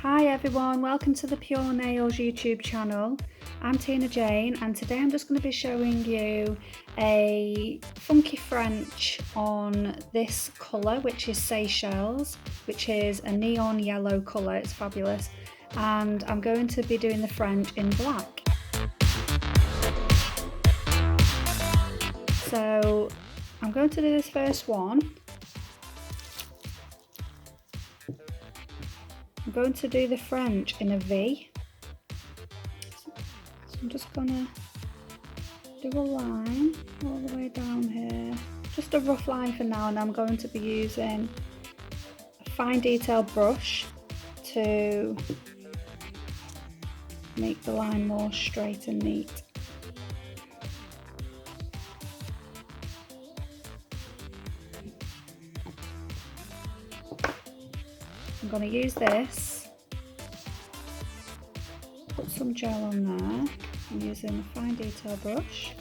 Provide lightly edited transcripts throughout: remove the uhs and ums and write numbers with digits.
Hi everyone, welcome to the Pure Nails YouTube channel. I'm Tina Jane and today I'm just going to be showing you a funky French on this colour, which is Seychelles, which is a neon yellow colour. It's fabulous, and I'm going to be doing the French in black. So I'm going to do this first one. I'm going to do the French in a V. So I'm just gonna do a line all the way down here, just a rough line for now, and I'm going to be using a fine detail brush to make the line more straight and neat. I'm going to use this, put some gel on there. I'm using a fine detail brush.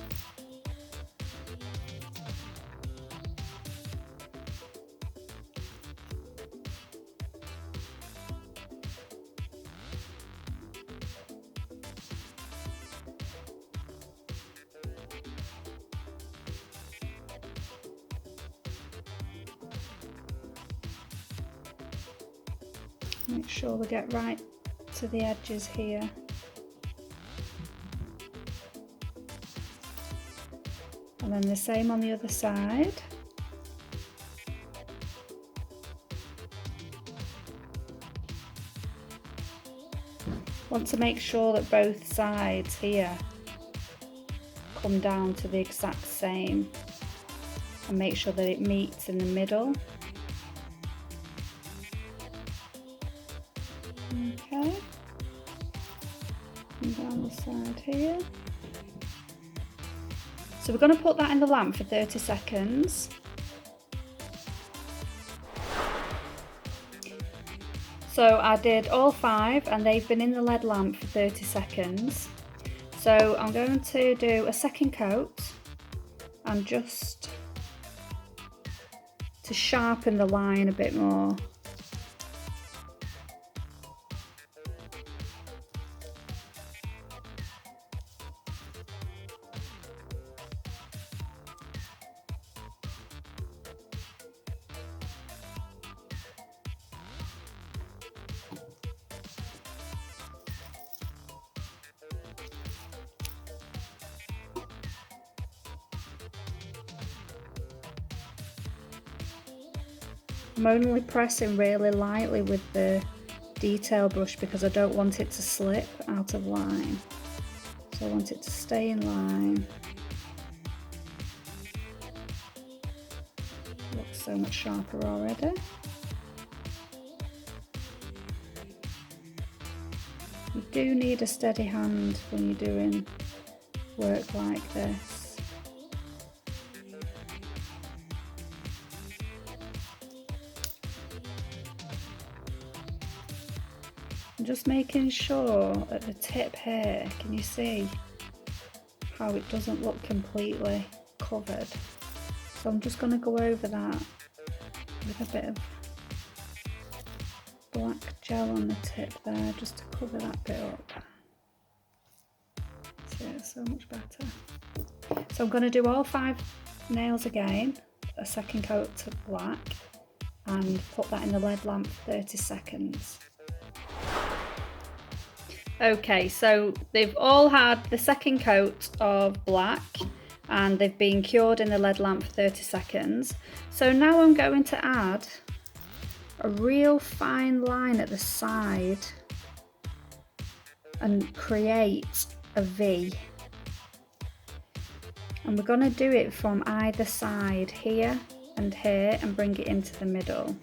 Make sure we get right to the edges here. And then the same on the other side. Want to make sure that both sides here come down to the exact same, and make sure that it meets in the middle. Okay, and down the side here. So we're going to put that in the lamp for 30 seconds. So I did all 5 and they've been in the LED lamp for 30 seconds. So I'm going to do a second coat, and just to sharpen the line a bit more. I'm only pressing really lightly with the detail brush because I don't want it to slip out of line. So I want it to stay in line. Looks so much sharper already. You do need a steady hand when you're doing work like this. I'm just making sure at the tip here, can you see how it doesn't look completely covered? So I'm just going to go over that with a bit of black gel on the tip there, just to cover that bit up. See, it's so much better. So I'm going to do all 5 nails again, a second coat to black, and put that in the LED lamp for 30 seconds. Okay, so they've all had the second coat of black and they've been cured in the LED lamp for 30 seconds. So now I'm going to add a real fine line at the side and create a V. And we're going to do it from either side, here and here, and bring it into the middle.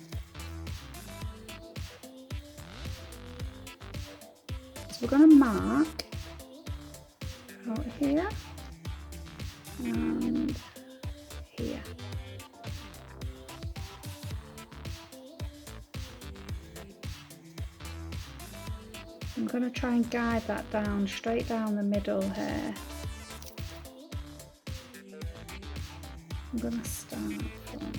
So we're going to mark out here and here. I'm going to try and guide that down, straight down the middle here. I'm going to start from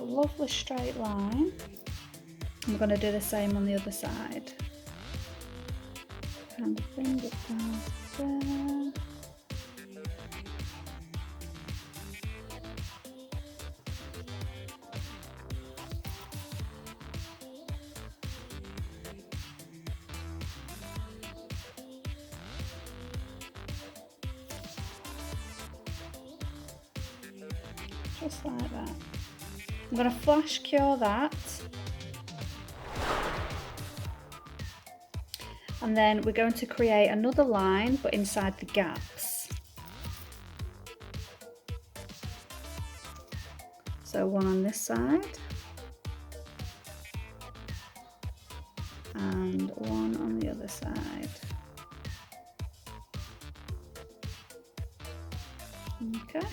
a lovely straight line. I'm going to do the same on the other side. Kind of bring it down to there. Just like that. I'm going to flash cure that. And then we're going to create another line, but inside the gaps. So one on this side. And one on the other side. Okay.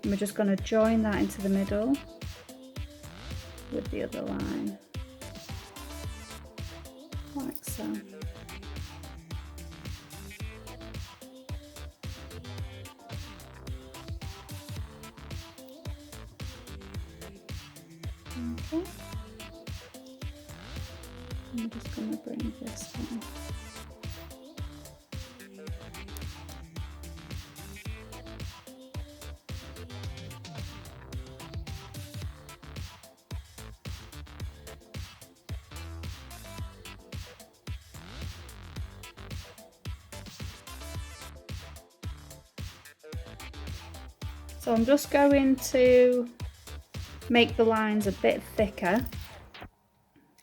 And we're just going to join that into the middle with the other line, like so. Okay. I'm just going to bring this down. So I'm just going to make the lines a bit thicker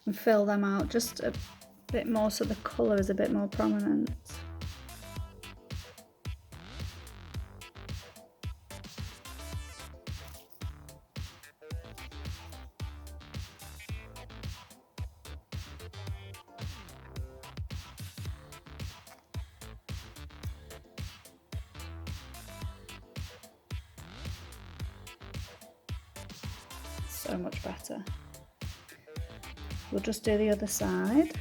and fill them out just a bit more so the colour is a bit more prominent. So much better. We'll just do the other side.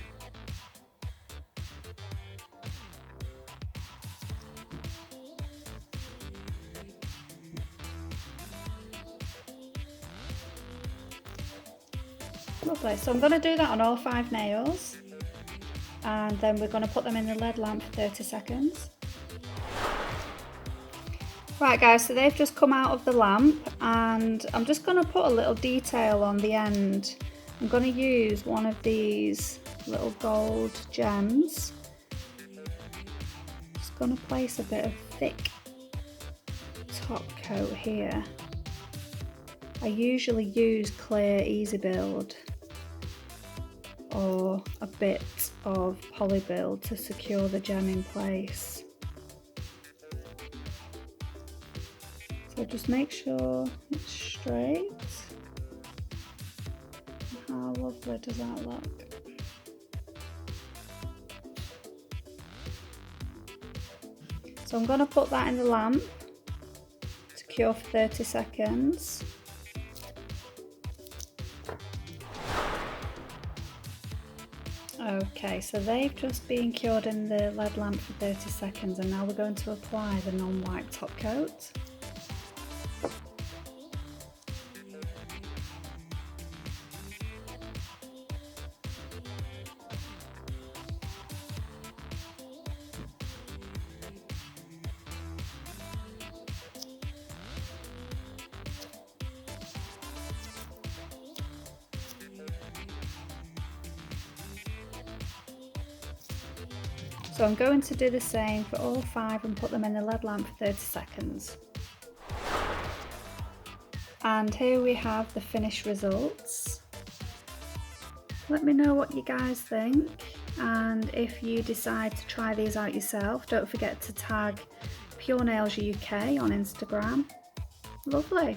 Lovely. So I'm going to do that on all 5 nails, and then we're going to put them in the LED lamp for 30 seconds. Right guys, so they've just come out of the lamp, and I'm just going to put a little detail on the end. I'm going to use one of these little gold gems. Just going to place a bit of thick top coat here. I usually use clear Easy Build or a bit of Poly Build to secure the gem in place. So just make sure it's straight. How lovely does that look? So I'm going to put that in the lamp to cure for 30 seconds. Okay, so they've just been cured in the LED lamp for 30 seconds, and now we're going to apply the non-white top coat. So I'm going to do the same for all 5 and put them in the LED lamp for 30 seconds. And here we have the finished results. Let me know what you guys think, and if you decide to try these out yourself, don't forget to tag Pure Nails UK on Instagram. Lovely.